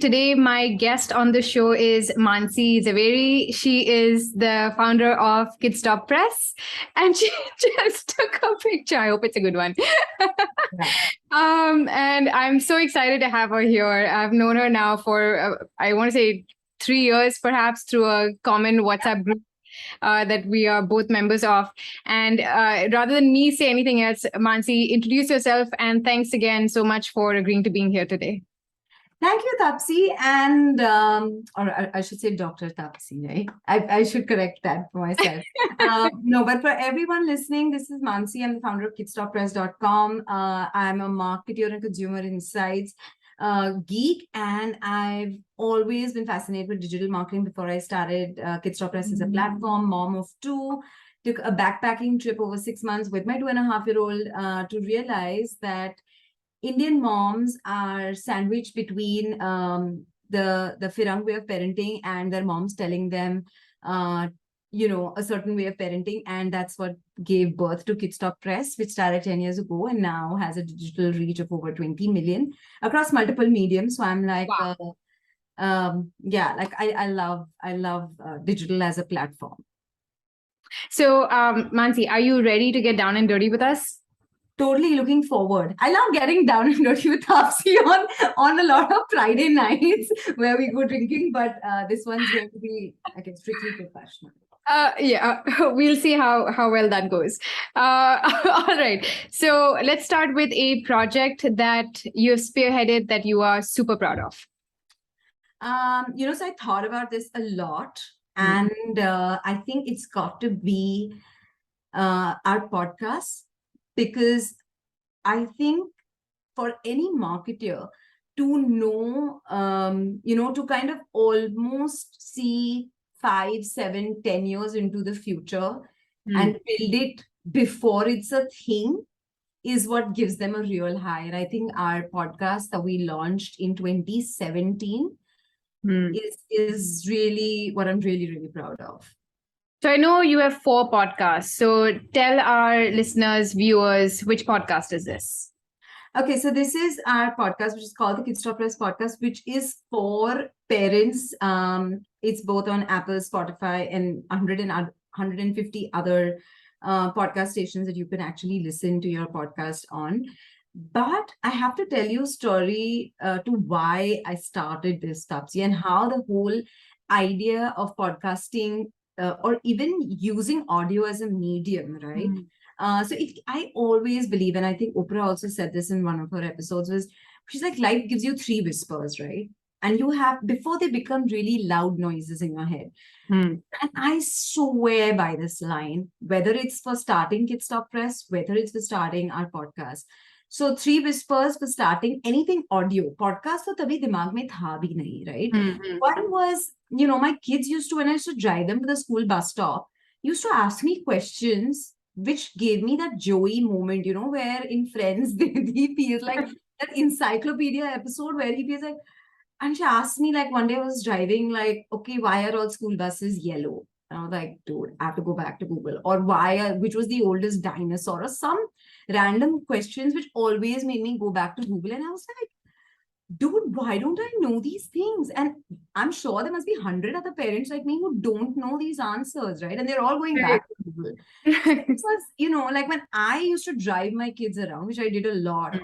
Today, my guest on the show is Mansi Zaveri. She is the founder of Kidsstoppress, and she just took a picture. I hope it's a good one. Yeah. And I'm so excited to have her here. I've known her now for, I want to say, 3 years, perhaps, through a common WhatsApp group that we are both members of. And rather than me say anything else, Mansi, introduce yourself, and thanks again so much for agreeing to being here today. Thank you, Tapsi, and or I should say Dr. Tapsi, right? I should correct that for myself. No, but for everyone listening, this is Mansi. I'm the founder of Kidsstoppress.com. I'm a marketer and consumer insights geek, and I've always been fascinated with digital marketing before I started Kidsstoppress as a platform, mom of two. Took a backpacking trip over 6 months with my 2.5-year-old to realize that Indian moms are sandwiched between the Firang way of parenting and their moms telling them, a certain way of parenting. And that's what gave birth to Kidsstoppress, which started 10 years ago and now has a digital reach of over 20 million across multiple mediums. So I'm like, Wow. I love digital as a platform. So, Mansi, are you ready to get down and dirty with us? Totally looking forward. I love getting down and dirty with Tapsi on a lot of Friday nights where we go drinking, but this one's going to be strictly professional. We'll see how well that goes. All right. So let's start with a project that you've spearheaded that you are super proud of. So I thought about this a lot, and I think it's got to be our podcast. Because I think for any marketer to know, to kind of almost see 5, 7, 10 years into the future and build it before it's a thing is what gives them a real high. And I think our podcast that we launched in 2017 is really what I'm really, really proud of. So I know you have 4 podcasts. So tell our listeners, viewers, which podcast is this? Okay, so this is our podcast, which is called the Kidsstoppress podcast, which is for parents. It's both on Apple, Spotify, and 150 other podcast stations that you can actually listen to your podcast on. But I have to tell you a story to why I started this, Tapsi, and how the whole idea of podcasting or even using audio as a medium, right? So if I always believe, and I think Oprah also said this in one of her episodes, she's like, life gives you 3 whispers, right? And you have, before they become really loud noises in your head. And I swear by this line, whether it's for starting Kidsstoppress, whether it's for starting our podcast. So 3 whispers for starting anything audio. Podcast to tabhi dimag mein tha bhi nahi, right? One was, my kids used to, when I used to drive them to the school bus stop, used to ask me questions which gave me that Joey moment, where in Friends, he feels like that encyclopedia episode where he feels like, and she asked me, like, one day I was driving, like, okay, why are all school buses yellow? And I was like, dude, I have to go back to Google. Or which was the oldest dinosaur? Or some random questions which always made me go back to Google. And I was like, dude, why don't I know these things? And I'm sure there must be 100 other parents like me who don't know these answers, right? And they're all going back to Google. Because, like when I used to drive my kids around, which I did a lot of,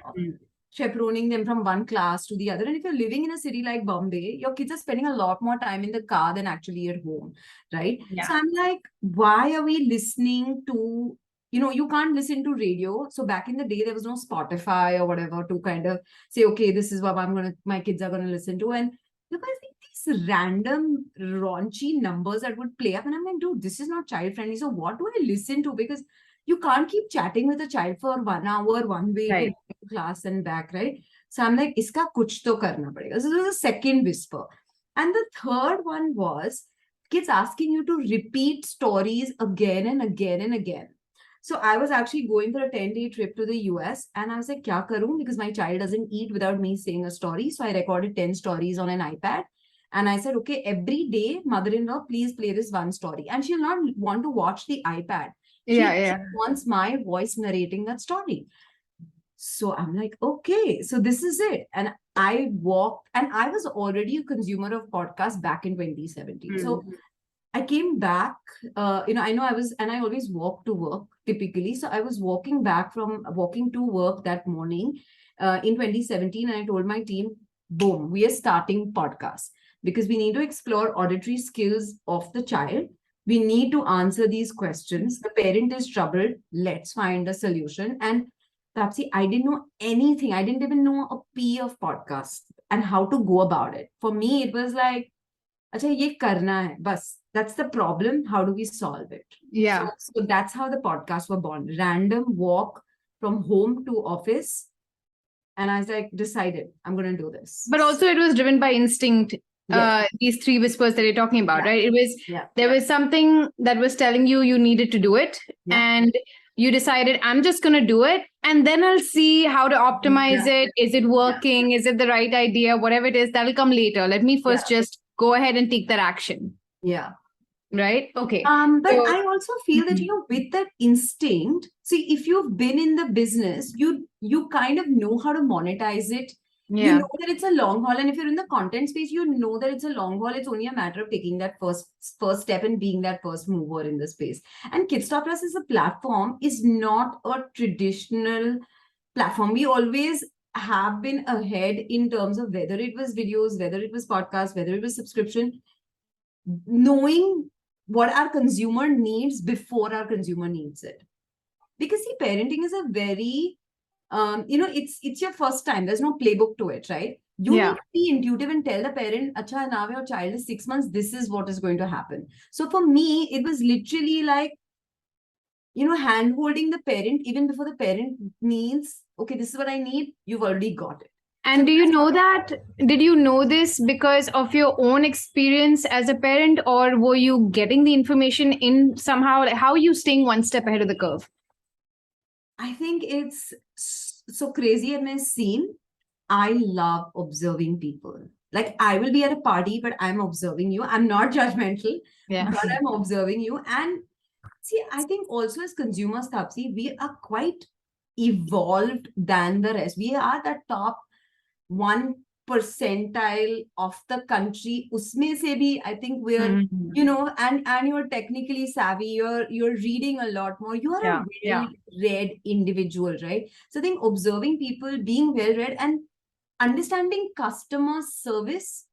chaperoning them from one class to the other. And if you're living in a city like Bombay, your kids are spending a lot more time in the car than actually at home, right? Yeah. So I'm like, why are we listening to, you can't listen to radio. So back in the day, there was no Spotify or whatever to kind of say, okay, this is what my kids are going to listen to. And there was these random raunchy numbers that would play up. And I'm like, dude, this is not child friendly. So what do I listen to? Because you can't keep chatting with a child for 1 hour, one way Right. to class and back, right? So I'm like, iska kuch to karna padega. So this was a second whisper. And the third one was kids asking you to repeat stories again and again and again. So I was actually going for a 10-day trip to the US and I was like, kya karoon? Because my child doesn't eat without me saying a story. So I recorded 10 stories on an iPad. And I said, okay, every day, mother-in-law, please play this one story. And she'll not want to watch the iPad. She wants my voice narrating that story. So I'm like, okay, so this is it. And I walked, and I was already a consumer of podcasts back in 2017. So I came back, I know I was, and I always walk to work typically. So I was walking to work that morning in 2017. And I told my team, boom, we are starting podcasts because we need to explore auditory skills of the child. We need to answer these questions. The parent is troubled. Let's find a solution. And Tapsi, I didn't know anything. I didn't even know a P of podcast and how to go about it. For me, it was like, अच्छा ये करना है बस, that's the problem, how do we solve it? Yeah. So that's how the podcasts were born. Random walk from home to office, and I was like, decided I'm going to do this. But also it was driven by instinct. Yes. These three whispers that you're talking about, Yeah. right? It was there was something that was telling you needed to do it, and you decided, I'm just going to do it, and then I'll see how to optimize it. Is it working? Is it the right idea? Whatever it is, that'll come later. Let me first just go ahead and take that action. Yeah. Right? Okay. But I also feel that, with that instinct, see, if you've been in the business, you kind of know how to monetize it. You know that it's a long haul. And if you're in the content space, you know that it's a long haul. It's only a matter of taking that first step and being that first mover in the space. And Kidsstoppress as a platform is not a traditional platform. We always have been ahead in terms of whether it was videos, whether it was podcasts, whether it was subscription, knowing what our consumer needs before our consumer needs it. Because see, parenting is a very it's your first time. There's no playbook to it, right? You need to be intuitive and tell the parent, acha, now your child is 6 months, this is what is going to happen. So for me, it was literally like, hand holding the parent even before the parent needs, okay, this is what I need, you've already got it. And do you know that? Did you know this because of your own experience as a parent, or were you getting the information in somehow? Like, how are you staying one step ahead of the curve? I think it's so crazy in my scene. I love observing people. Like, I will be at a party, but I'm observing you. I'm not judgmental, but I'm observing you. And see, I think also as consumers, Tapsi, we are quite evolved than the rest. We are the top 1 percentile of the country. Usme se bhi, I think we're, and you're technically savvy, you're reading a lot more. You are a well-read individual, right? So I think observing people, being well-read, and understanding customer service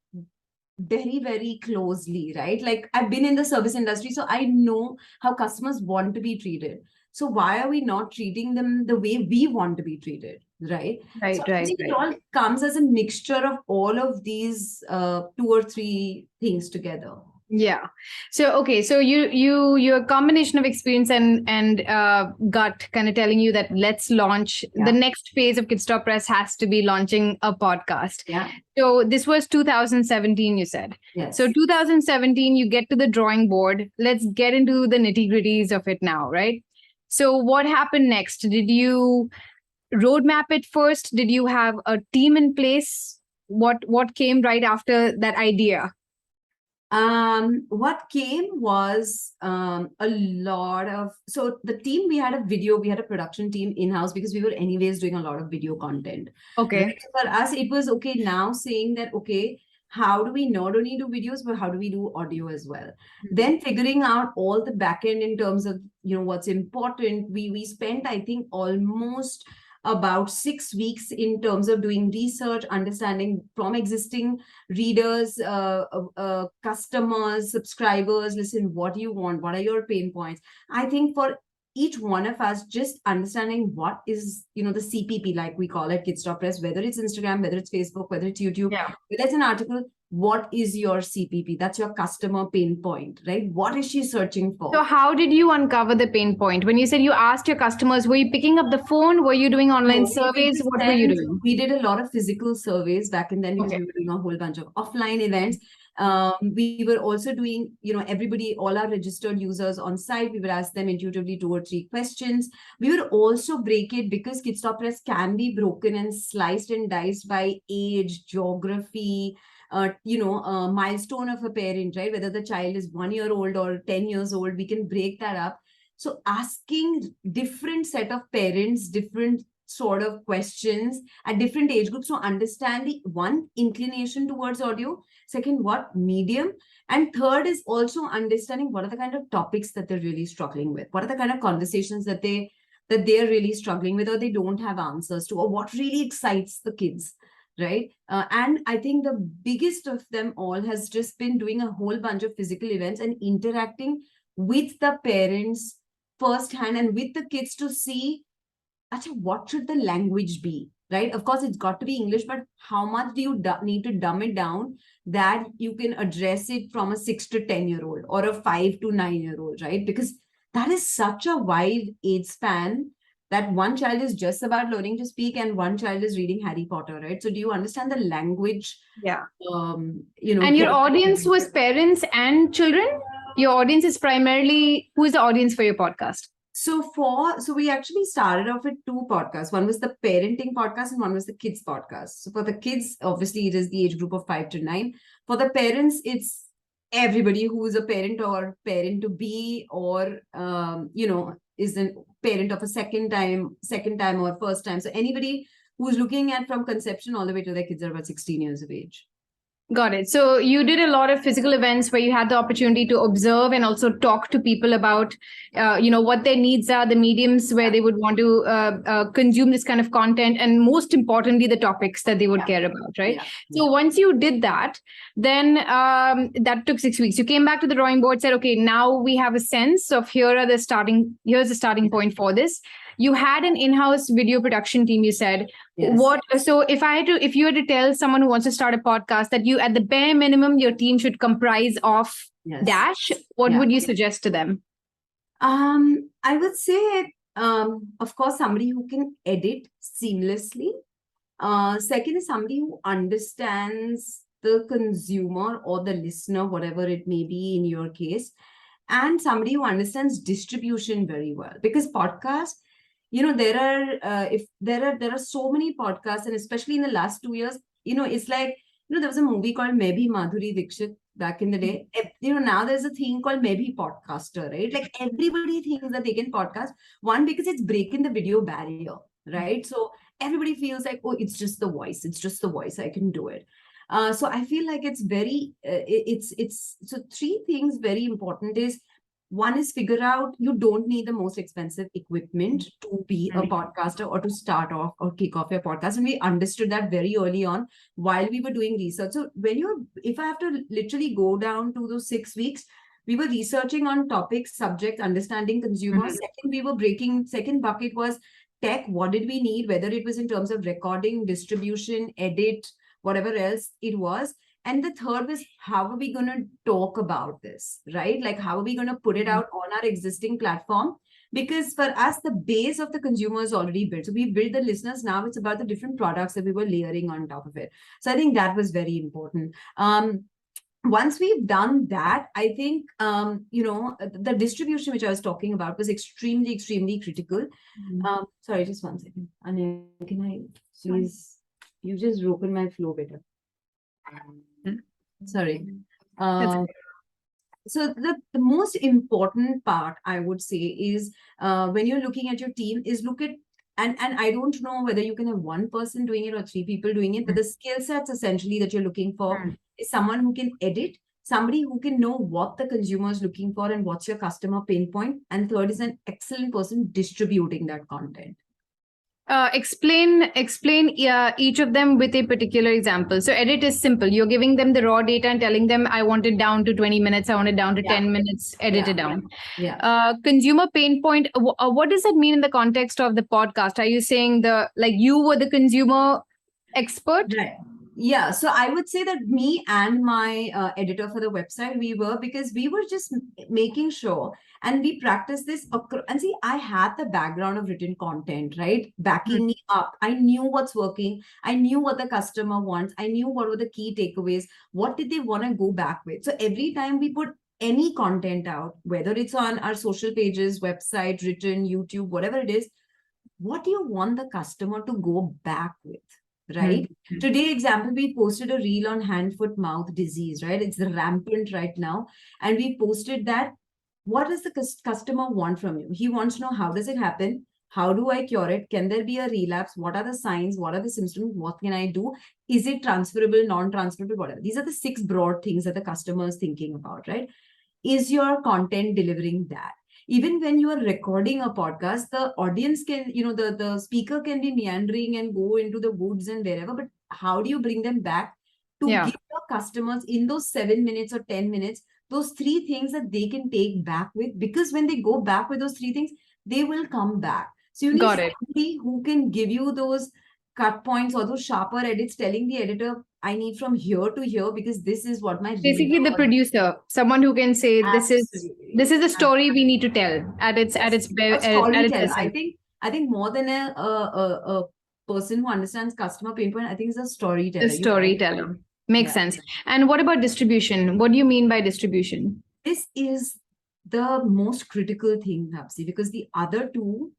very, very closely, right? Like, I've been in the service industry, so I know how customers want to be treated. So why are we not treating them the way we want to be treated, right? Right, so I think it all comes as a mixture of all of these 2 or 3 things together. Yeah. So okay. So your combination of experience and gut kind of telling you that let's launch the next phase of Kidsstoppress has to be launching a podcast. Yeah. So this was 2017, you said. Yes. So 2017, you get to the drawing board. Let's get into the nitty-gritties of it now, right? So what happened next? Did you roadmap it first? Did you have a team in place? What came right after that idea? What came was a lot of, so the team, we had a production team in-house because we were anyways doing a lot of video content. Okay. Right? So for us, it was okay now saying that, okay, how do we not only do videos, but how do we do audio as well? Then figuring out all the back end in terms of, what's important. We spent, I think, almost about 6 weeks in terms of doing research, understanding from existing readers, customers, subscribers, listen, what do you want? What are your pain points? I think for each one of us, just understanding what is, the CPP, like we call it, Kidsstoppress, whether it's Instagram, whether it's Facebook, whether it's YouTube, whether it's an article, what is your CPP? That's your customer pain point, right? What is she searching for? So how did you uncover the pain point? When you said you asked your customers, were you picking up the phone? Were you doing online surveys? What were you doing? We did a lot of physical surveys back in then because we were doing a whole bunch of offline events. We were also doing, everybody, all our registered users on site, we would ask them intuitively 2 or 3 questions. We would also break it because Kidsstoppress can be broken and sliced and diced by age, geography, milestone of a parent, right? Whether the child is 1 year old or 10 years old, we can break that up. So asking different set of parents, different sort of questions at different age groups to understand the one inclination towards audio, second what medium, and third is also understanding what are the kind of topics that they're really struggling with, what are the kind of conversations that they're really struggling with or they don't have answers to, or what really excites the kids, right? And I think the biggest of them all has just been doing a whole bunch of physical events and interacting with the parents firsthand and with the kids to see, actually, what should the language be, right? Of course, it's got to be English, but how much do you need to dumb it down that you can address it from a 6 to 10-year-old or a 5 to 9-year-old, right? Because that is such a wide age span that one child is just about learning to speak and one child is reading Harry Potter, right? So do you understand the language? Yeah. You know, And your audience was parents and children? Your audience is primarily, who is the audience for your podcast? So we actually started off with two podcasts. One was the parenting podcast and one was the kids podcast. So for the kids, obviously it is the age group of 5 to 9. For the parents, it's everybody who is a parent or parent to be, or you know, is a parent of a second time or first time. So anybody who's looking at from conception all the way to their kids are about 16 years of age. Got it. So you did a lot of physical events where you had the opportunity to observe and also talk to people about, what their needs are, the mediums where they would want to consume this kind of content, and most importantly, the topics that they would care about, right? So once you did that, then that took 6 weeks. You came back to the drawing board, said, okay, now we have a sense of here's the starting point for this. You had an in-house video production team, you said. Yes. So if you had to tell someone who wants to start a podcast that you, at the bare minimum, your team should comprise of dash, what would you suggest to them? I would say, of course, somebody who can edit seamlessly. Second is somebody who understands the consumer or the listener, whatever it may be in your case, and somebody who understands distribution very well. Because podcasts, there are so many podcasts, and especially in the last 2 years, it's like, there was a movie called Maybe Madhuri Dixit back in the day. Now there's a thing called Maybe Podcaster, right? Like everybody thinks that they can podcast. One, because it's breaking the video barrier, right? So everybody feels like, oh, it's just the voice. It's just the voice. I can do it. So I feel like it's very, so three things very important is, one is figure out you don't need the most expensive equipment to be a podcaster or to start off or kick off your podcast. And we understood that very early on while we were doing research. So if I have to literally go down to those 6 weeks, we were researching on topics, subjects, understanding consumers. Second bucket was tech. What did we need? Whether it was in terms of recording, distribution, edit, whatever else it was. And the third was, how are we going to talk about this, right? Like, how are we going to put it out on our existing platform? Because for us, the base of the consumer is already built. So we build the listeners. Now it's about the different products that we were layering on top of it. So I think that was very important. Once we've done that, I think, the distribution, which I was talking about, was extremely, extremely critical. Sorry, just 1 second. Anya, can I please, you've just broken my flow better. Sorry. So the most important part, I would say, is when you're looking at your team, is look at, and I don't know whether you can have one person doing it or 3 people doing it, but the skill sets essentially that you're looking for is someone who can edit, somebody who can know what the consumer is looking for and what's your customer pain point, and third is an excellent person distributing that content. Explain each of them with a particular example. So edit is simple. You're giving them the raw data and telling them, I want it down to 20 minutes. I want it down to 10 minutes, edit it down. Consumer pain point. What does that mean in the context of the podcast? Are you saying you were the consumer expert? Right. Yeah. So I would say that me and my editor for the website, because we were just making sure, and we practiced this. And see, I had the background of written content, right? Backing me up. I knew what's working. I knew what the customer wants. I knew what were the key takeaways. What did they want to go back with? So every time we put any content out, whether it's on our social pages, website, written, YouTube, whatever it is, what do you want the customer to go back with? Right. Today, example, we posted a reel on hand, foot, mouth disease, right? It's rampant right now. And we posted that. What does the customer want from you? He wants to know, how does it happen? How do I cure it? Can there be a relapse? What are the signs? What are the symptoms? What can I do? Is it transferable, non-transferable, whatever? These are the 6 broad things that the customer is thinking about, right? Is your content delivering that? Even when you are recording a podcast, the audience can, the speaker can be meandering and go into the woods and wherever, but how do you bring them back to Yeah. give your customers in those 7 minutes or 10 minutes, those 3 things that they can take back with? Because when they go back with those 3 things, they will come back. So you need Got it. somebody who can give you those cut points or those sharper edits, telling the editor, I need from here to here because this is what my reader Basically, the or producer, someone who can say absolutely. this is the story we need to tell at its Yes, a at its storyteller. essence. I think more than a person who understands customer pain point, I think is a The storyteller. You storyteller. Makes yeah. sense. And what about distribution? What do you mean by distribution? This is the most critical thing, Hapsi, because the other two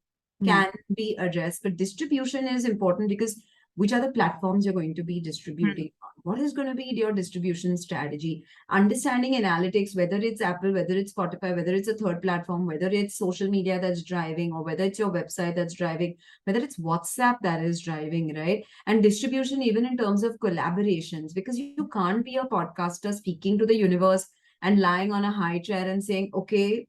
can be addressed, but distribution is important because which are the platforms you're going to be distributing on? What is going to be your distribution strategy? Understanding analytics, whether it's Apple, whether it's Spotify, whether it's a third platform, whether it's social media that's driving, or whether it's your website that's driving, whether it's WhatsApp that is driving, right? And distribution, even in terms of collaborations, because you can't be a podcaster speaking to the universe and lying on a high chair and saying, okay,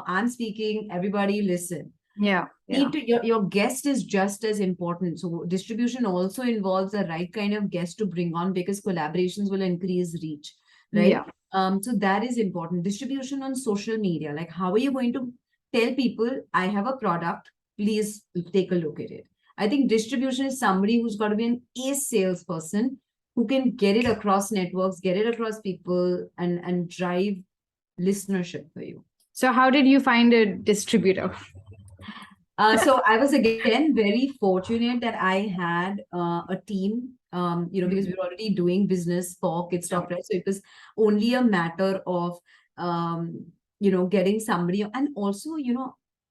I'm speaking, everybody listen. Yeah. Need to, your guest is just as important. So distribution also involves the right kind of guest to bring on because collaborations will increase reach, right? Yeah. So that is important. Distribution on social media, like how are you going to tell people, I have a product, please take a look at it. I think distribution is somebody who's got to be an ace salesperson who can get it across networks, get it across people, and drive listenership for you. So how did you find a distributor? So I was again very fortunate that I had a team, because we were already doing business for Kidsstoppress. So it was only a matter of, getting somebody, and also,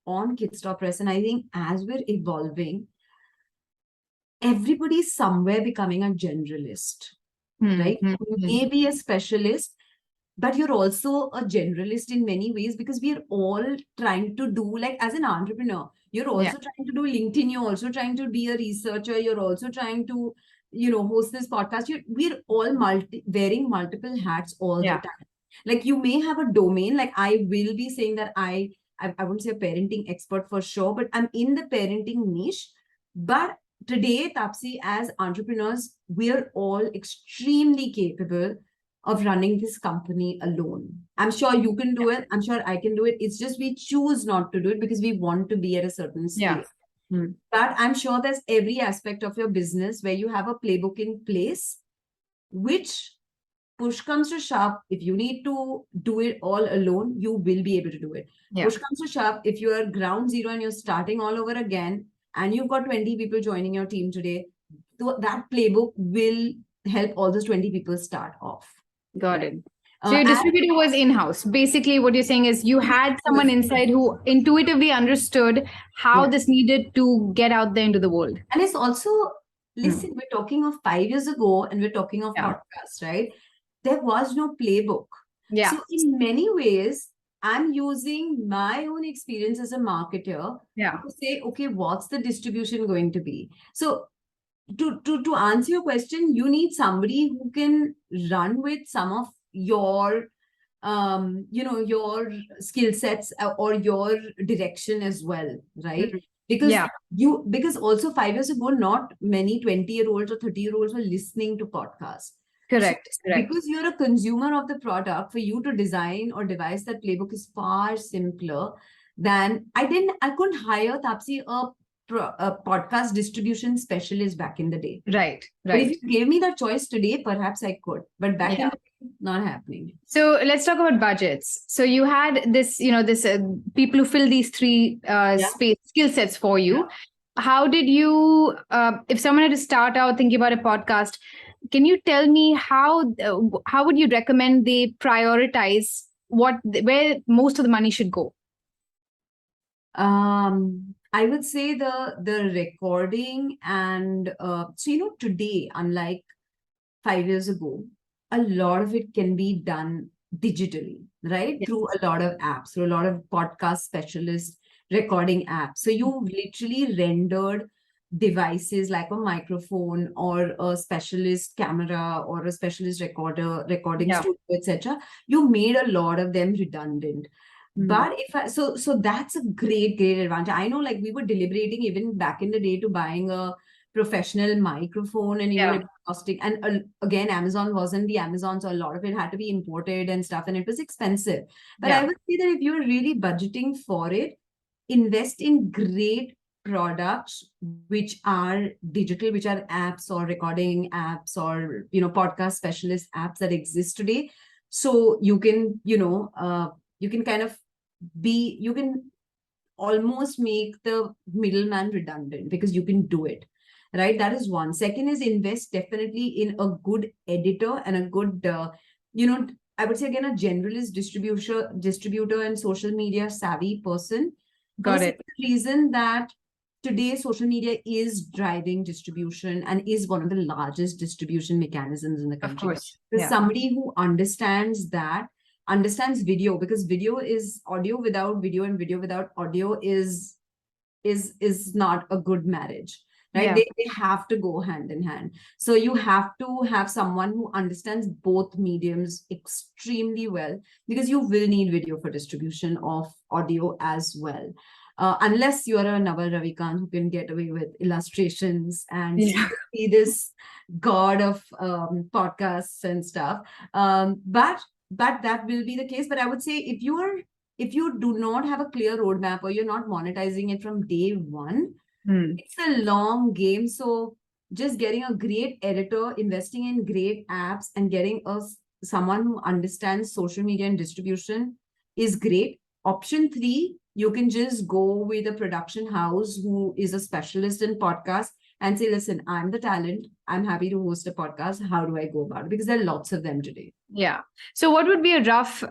on Kidsstoppress. And I think as we're evolving, everybody's somewhere becoming a generalist, right? You may be a specialist, but you're also a generalist in many ways because we are all trying to do, like, as an entrepreneur, you're also trying to do LinkedIn, you're also trying to be a researcher, you're also trying to, host this podcast. We're all wearing multiple hats all the time. Like, you may have a domain, like I will be saying that I wouldn't say a parenting expert for sure, but I'm in the parenting niche. But today, Tapsi, as entrepreneurs, we're all extremely capable of running this company alone. I'm sure you can do it. I'm sure I can do it. It's just we choose not to do it because we want to be at a certain scale. But I'm sure there's every aspect of your business where you have a playbook in place, which push comes to shove, if you need to do it all alone, you will be able to do it. Push comes to shove, if you are ground zero and you're starting all over again, and you've got 20 people joining your team today, so that playbook will help all those 20 people start off. Got it. So your distributor was in-house. Basically, what you're saying is you had someone inside who intuitively understood how this needed to get out there into the world. And it's also, listen, we're talking of 5 years ago and we're talking of podcasts, right? There was no playbook. So in many ways, I'm using my own experience as a marketer to say, okay, what's the distribution going to be? So to answer your question, you need somebody who can run with some of your your skill sets or your direction as well, right? Because also 5 years ago, not many 20-year-olds or 30-year-olds were listening to podcasts. Correct. Because you're a consumer of the product, for you to design or devise that playbook is far simpler than I couldn't hire Tapsi a podcast distribution specialist back in the day. Right. But if you gave me that choice today, perhaps I could. But back in the day, not happening. So let's talk about budgets. So you had this, this people who fill these 3 skill sets for you. How did you, if someone had to start out thinking about a podcast, can you tell me how would you recommend they prioritize where most of the money should go? I would say the recording and so today, unlike 5 years ago, a lot of it can be done digitally, right? Through a lot of apps, through a lot of podcast specialists recording app. So you literally rendered devices like a microphone or a specialist camera or a specialist recording Yeah. studio, etc. You made a lot of them redundant. But so that's a great advantage. I know, like, we were deliberating even back in the day to buying a professional microphone, and Yeah. it was costing, and again, Amazon wasn't the Amazon, so a lot of it had to be imported and stuff, and it was expensive. But I would say that if you're really budgeting for it, invest in great products which are digital, which are apps or recording apps or podcast specialist apps that exist today. So you can you can kind of you can almost make the middleman redundant because you can do it, right? That is one. Second is invest definitely in a good editor and a good I would say again a generalist distributor and social media savvy person, for the Got it. simple reason that today social media is driving distribution and is one of the largest distribution mechanisms in the Of country. course. There's Yeah. somebody who understands video, because video is audio without video, and video without audio is not a good marriage, right? Yeah. They have to go hand in hand. So you have to have someone who understands both mediums extremely well, because you will need video for distribution of audio as well. Unless you are a Naval Ravikant who can get away with illustrations and Yeah. see this god of podcasts and stuff. But that will be the case. But I would say if you do not have a clear roadmap, or you're not monetizing it from day one, it's a long game. So just getting a great editor, investing in great apps, and getting someone who understands social media and distribution is great. Option 3, you can just go with a production house who is a specialist in podcast and say, listen, I'm the talent, I'm happy to host a podcast. How do I go about it? Because there are lots of them today. Yeah. So what would be a rough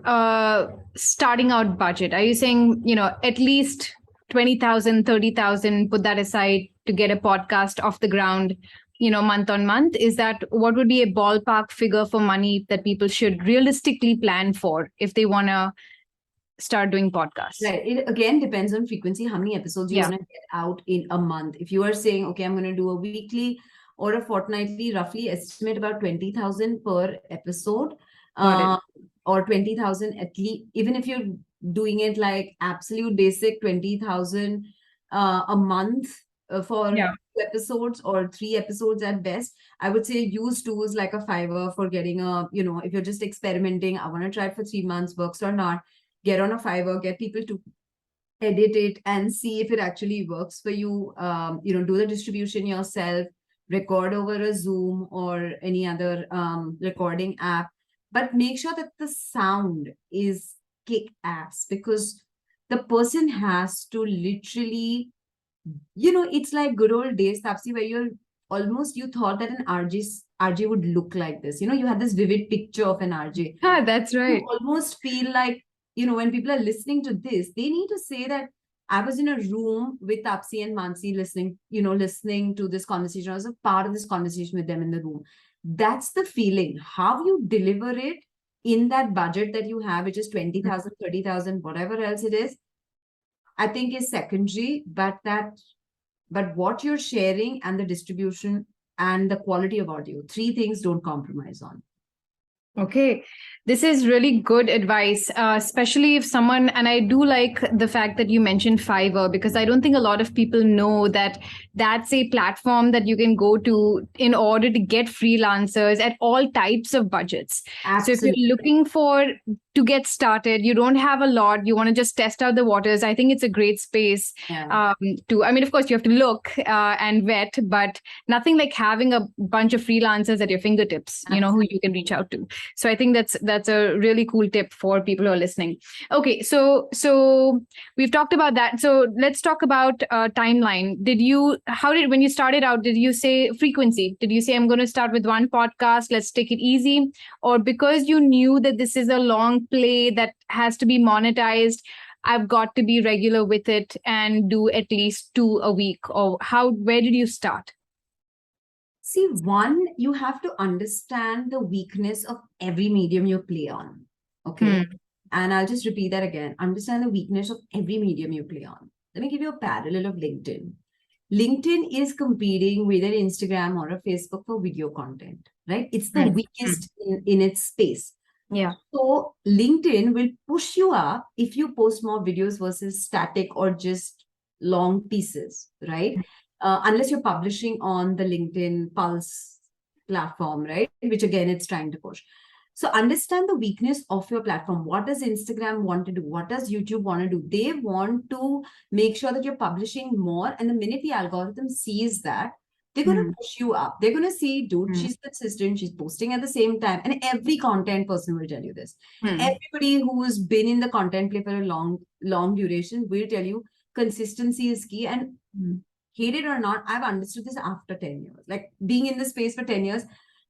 starting out budget? Are you saying, at least 20,000, 30,000, put that aside to get a podcast off the ground, month on month? Is that what would be a ballpark figure for money that people should realistically plan for if they want to start doing podcasts? Right. It again depends on frequency, how many episodes you want to get out in a month. If you are saying, okay, I'm going to do a weekly or a fortnightly, roughly estimate about 20,000 per episode, or 20,000 at least. Even if you're doing it like absolute basic 20,000 a month for 2 episodes or 3 episodes at best, I would say use tools like a Fiverr for getting if you're just experimenting, I want to try it for 3 months, works or not, get on a Fiverr, get people to edit it and see if it actually works for you. Do the distribution yourself, record over a Zoom or any other recording app, but make sure that the sound is kick ass, because the person has to literally, it's like good old days, Tapsi, where you thought that an RJ would look like this. You had this vivid picture of an RJ. Ah, that's right. You almost feel like, when people are listening to this, they need to say that I was in a room with Tapsi and Mansi listening to this conversation. I was a part of this conversation with them in the room. That's the feeling. How you deliver it in that budget that you have, which is 20,000, 30,000, whatever else it is, I think is secondary. But what you're sharing and the distribution and the quality of audio, 3 things don't compromise on. Okay. This is really good advice, especially if someone, and I do like the fact that you mentioned Fiverr, because I don't think a lot of people know that that's a platform that you can go to in order to get freelancers at all types of budgets. Absolutely. So if you're looking to get started, you don't have a lot, you want to just test out the waters, I think it's a great space of course you have to look and vet, but nothing like having a bunch of freelancers at your fingertips, who you can reach out to. So I think that's a really cool tip for people who are listening. Okay, so we've talked about that. So let's talk about timeline. When you started out, did you say frequency? Did you say, I'm going to start with one podcast, let's take it easy? Or because you knew that this is a long play that has to be monetized, I've got to be regular with it and do at least 2 a week? Or where did you start? See, one, you have to understand the weakness of every medium you play on. Okay. And I'll just repeat that again. Understand the weakness of every medium you play on. Let me give you a parallel of LinkedIn. LinkedIn is competing with an Instagram or a Facebook for video content, right? It's the weakest in its space. Yeah. So LinkedIn will push you up if you post more videos versus static or just long pieces, right? Unless you're publishing on the LinkedIn Pulse platform, right? Which again, it's trying to push. So understand the weakness of your platform. What does Instagram want to do? What does YouTube want to do? They want to make sure that you're publishing more. And the minute the algorithm sees that, they're going to push you up. They're going to see, dude, she's consistent. She's posting at the same time. And every content person will tell you this. Everybody who's been in the content play for a long duration will tell you consistency is key. And hate it or not, I've understood this after 10 years. Like being in the space for 10 years,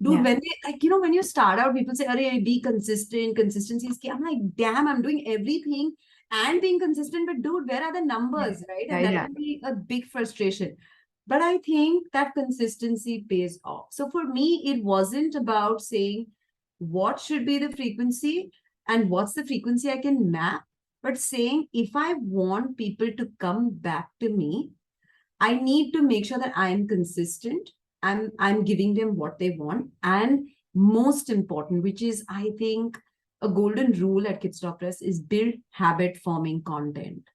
dude, when they, like, when you start out, people say, "Arey, be consistent, consistency is key." I'm like, damn, I'm doing everything and being consistent, but dude, where are the numbers, right? And that can be a big frustration. But I think that consistency pays off. So for me, it wasn't about saying what should be the frequency and what's the frequency I can map, but saying if I want people to come back to me, I need to make sure that I'm consistent. I'm giving them what they want. And most important, which is I think a golden rule at Kidsstoppress, is build habit forming content,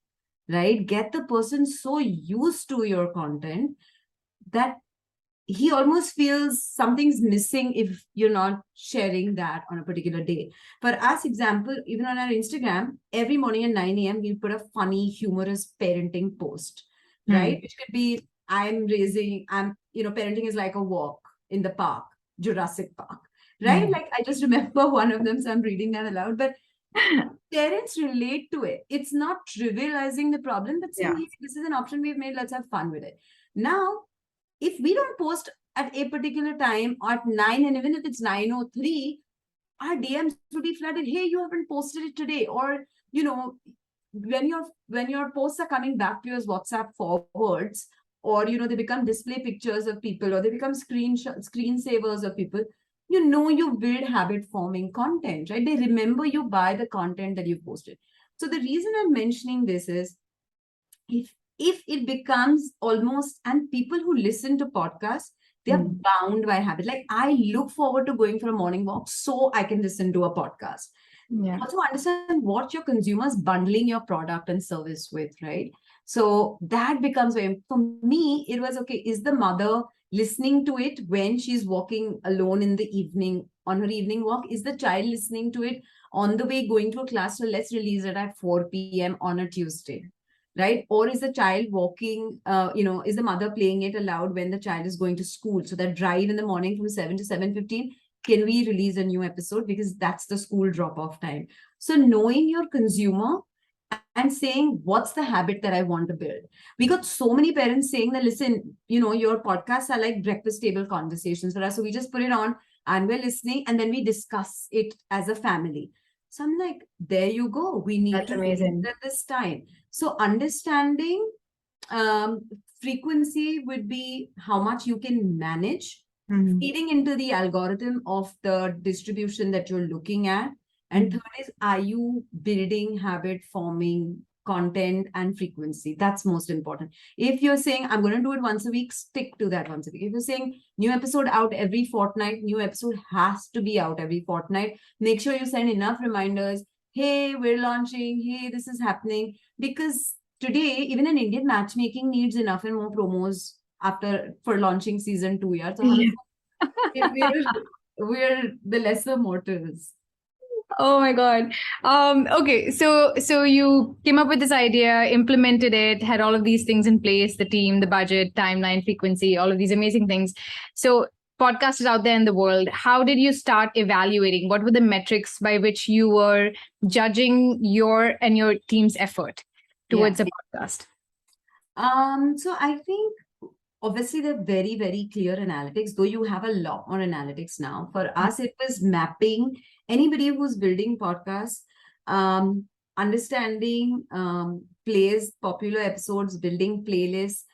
right? Get the person so used to your content that he almost feels something's missing if you're not sharing that on a particular day. For us, example, even on our Instagram, every morning at 9 a.m., we put a funny, humorous parenting post, right? Which could be, parenting is like a walk in the park, Jurassic Park, right? Like I just remember one of them, so I'm reading that aloud, but parents relate to it. It's not trivializing the problem, but saying, hey, this is an option we've made, let's have fun with it. Now, if we don't post at a particular time at 9, and even if it's 9:03, our DMs will be flooded. Hey, you haven't posted it today. Or, when your posts are coming back to you as WhatsApp forwards, or they become display pictures of people, or they become screensavers of people, you build habit forming content, right? They remember you by the content that you posted. So the reason I'm mentioning this is if it becomes almost, and people who listen to podcasts, they're bound by habit. Like I look forward to going for a morning walk so I can listen to a podcast. Also understand what your consumers bundling your product and service with, right? So that becomes very, for me, it was okay. Is the mother listening to it when she's walking alone in the evening on her evening walk? Is the child listening to it on the way going to a class? So let's release it at 4 p.m. on a Tuesday, right? Or is the child walking, is the mother playing it aloud when the child is going to school? So that drive in the morning from 7 to 7:15, can we release a new episode? Because that's the school drop-off time. So knowing your consumer and saying, what's the habit that I want to build? We got so many parents saying that, listen, your podcasts are like breakfast table conversations for us. So we just put it on and we're listening and then we discuss it as a family. So I'm like, there you go. We need to release it at this time. So understanding frequency would be how much you can manage, feeding into the algorithm of the distribution that you're looking at. And third is, are you building habit forming content and frequency? That's most important. If you're saying, I'm going to do it once a week, stick to that once a week. If you're saying new episode out every fortnight, new episode has to be out every fortnight. Make sure you send enough reminders. Hey, we're launching. Hey, this is happening. Because today, even an Indian matchmaking needs enough and more promos for launching season 2 years. So we're the lesser mortals. Oh my God. Okay. So you came up with this idea, implemented it, had all of these things in place, the team, the budget, timeline, frequency, all of these amazing things. So podcast is out there in the world. How did you start evaluating? What were the metrics by which you were judging your and your team's effort towards a podcast? So I think obviously they're very, very clear analytics, though you have a lot more analytics now. For us, it was mapping anybody who's building podcasts, understanding plays, popular episodes, building playlists,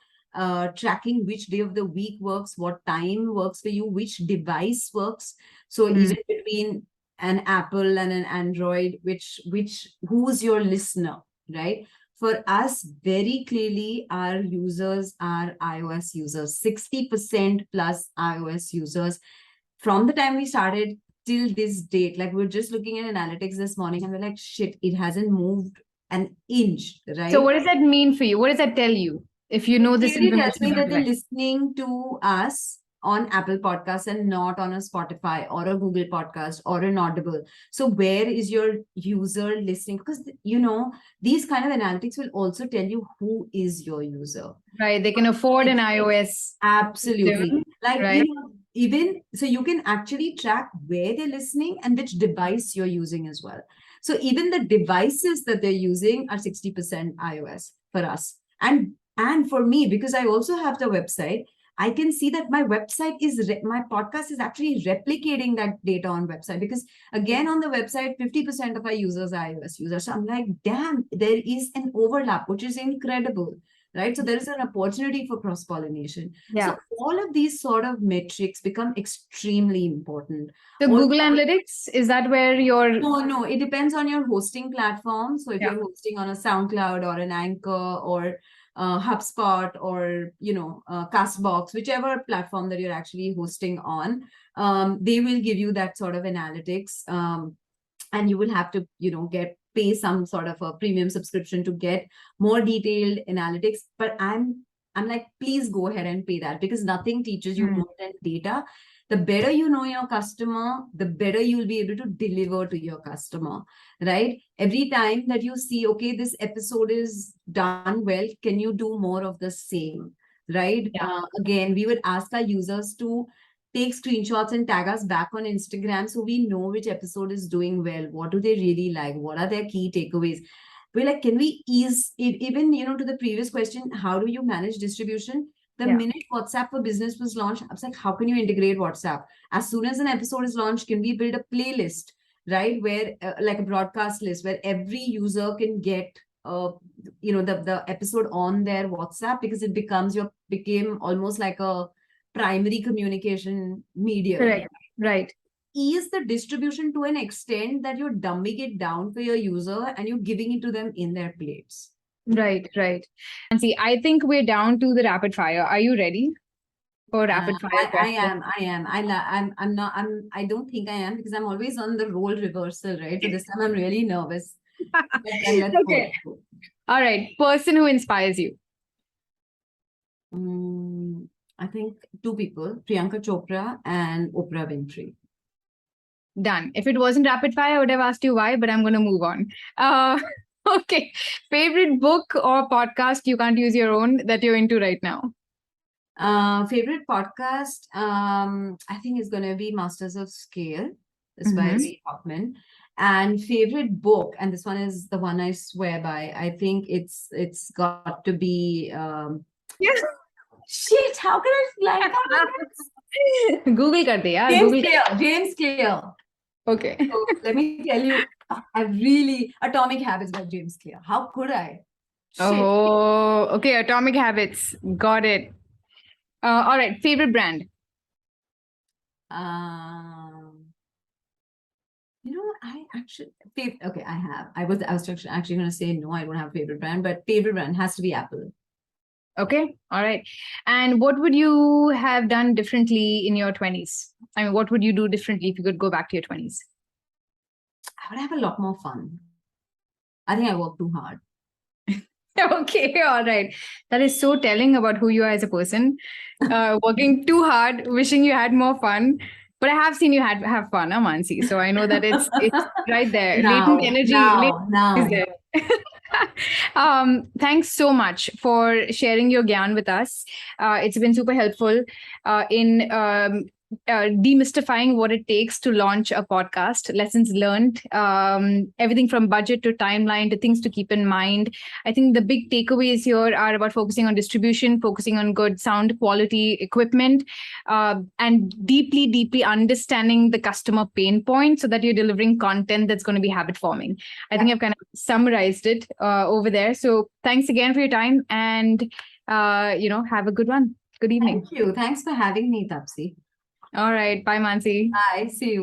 tracking which day of the week works, what time works for you, which device works. So even between an Apple and an Android, who's your listener, right? for us, very clearly, our users are iOS users, 60% plus iOS users. From the time we started till this date, like we're just looking at analytics this morning and we're like, shit, it hasn't moved an inch, right? So what does that mean for you? What does that tell you? If you know this It really information tells me about that they're device? listening to us on Apple Podcasts and not on a Spotify or a Google Podcast or an Audible. So where is your user listening? Because these kind of analytics will also tell you who is your user. Right. They can afford an iOS. Absolutely. Like, right. even so you can actually track where they're listening and which device you're using as well. So even the devices that they're using are 60% iOS for us. And for me, because I also have the website, I can see that my website my podcast is actually replicating that data on website, because again, on the website, 50% of our users are iOS users. So I'm like, damn, there is an overlap, which is incredible. Right. So there is an opportunity for cross-pollination. Yeah. So all of these sort of metrics become extremely important. So Google Analytics, is that where you're... No, it depends on your hosting platform. So if Yeah. you're hosting on a SoundCloud or an Anchor or HubSpot or Castbox, whichever platform that you're actually hosting on, they will give you that sort of analytics, and you will have to pay some sort of a premium subscription to get more detailed analytics. But I'm like, please go ahead and pay that, because nothing teaches you more than data. The better you know your customer, the better you'll be able to deliver to your customer, right? Every time that you see, okay, this episode is done well, can you do more of the same, right? Yeah. Again, we would ask our users to take screenshots and tag us back on Instagram so we know which episode is doing well. What do they really like? What are their key takeaways? We're like, can we ease, even, to the previous question, how do you manage distribution? The minute WhatsApp for Business was launched, I was like, how can you integrate WhatsApp? As soon as an episode is launched, can we build a playlist, right? Where, like a broadcast list, where every user can get, the episode on their WhatsApp, because it became almost like a primary communication medium. Correct. Right. Ease the distribution to an extent that you're dumbing it down for your user and you're giving it to them in their plates. Right. And see, I think we're down to the rapid fire. Are you ready for rapid fire? I am. I'm not. I don't think I am, because I'm always on the role reversal, right? So this time I'm really nervous. Let's okay. Go. All right. Person who inspires you. I think two people: Priyanka Chopra and Oprah Winfrey. Done. If it wasn't rapid fire, I would have asked you why, but I'm going to move on. Okay. Favorite book or podcast, you can't use your own, that you're into right now? Favorite podcast, I think is going to be Masters of Scale. It's by Ray Hoffman. And favorite book, and this one is the one I swear by, I think it's got to be yes. Shit, how can I like Google kar de, yaar. James Clear. Okay. So let me tell you, I really Atomic Habits by James Clear. How could I? Shit. Oh, okay. Atomic Habits. Got it. All right. Favorite brand? I actually okay. I was actually going to say no. I don't have a favorite brand, but favorite brand has to be Apple. Okay. All right. And what would you have done differently in your 20s? I mean, what would you do differently if you could go back to your 20s? I would have a lot more fun. I think I work too hard. Okay. All right. That is so telling about who you are as a person. Working too hard, wishing you had more fun. But I have seen you have fun, Mansi. So I know that it's right there. Latent energy is there. Thanks so much for sharing your gyan with us. It's been super helpful in demystifying what it takes to launch a podcast, lessons learned, everything from budget to timeline to things to keep in mind. I think the big takeaways here are about focusing on distribution, focusing on good sound quality equipment, and deeply understanding the customer pain point so that you're delivering content that's going to be habit forming. I think I've kind of summarized it over there. So thanks again for your time, and have a good one. Good evening. Thank you. Thanks for having me, Tapsi. All right. Bye, Mansi. Bye. See you.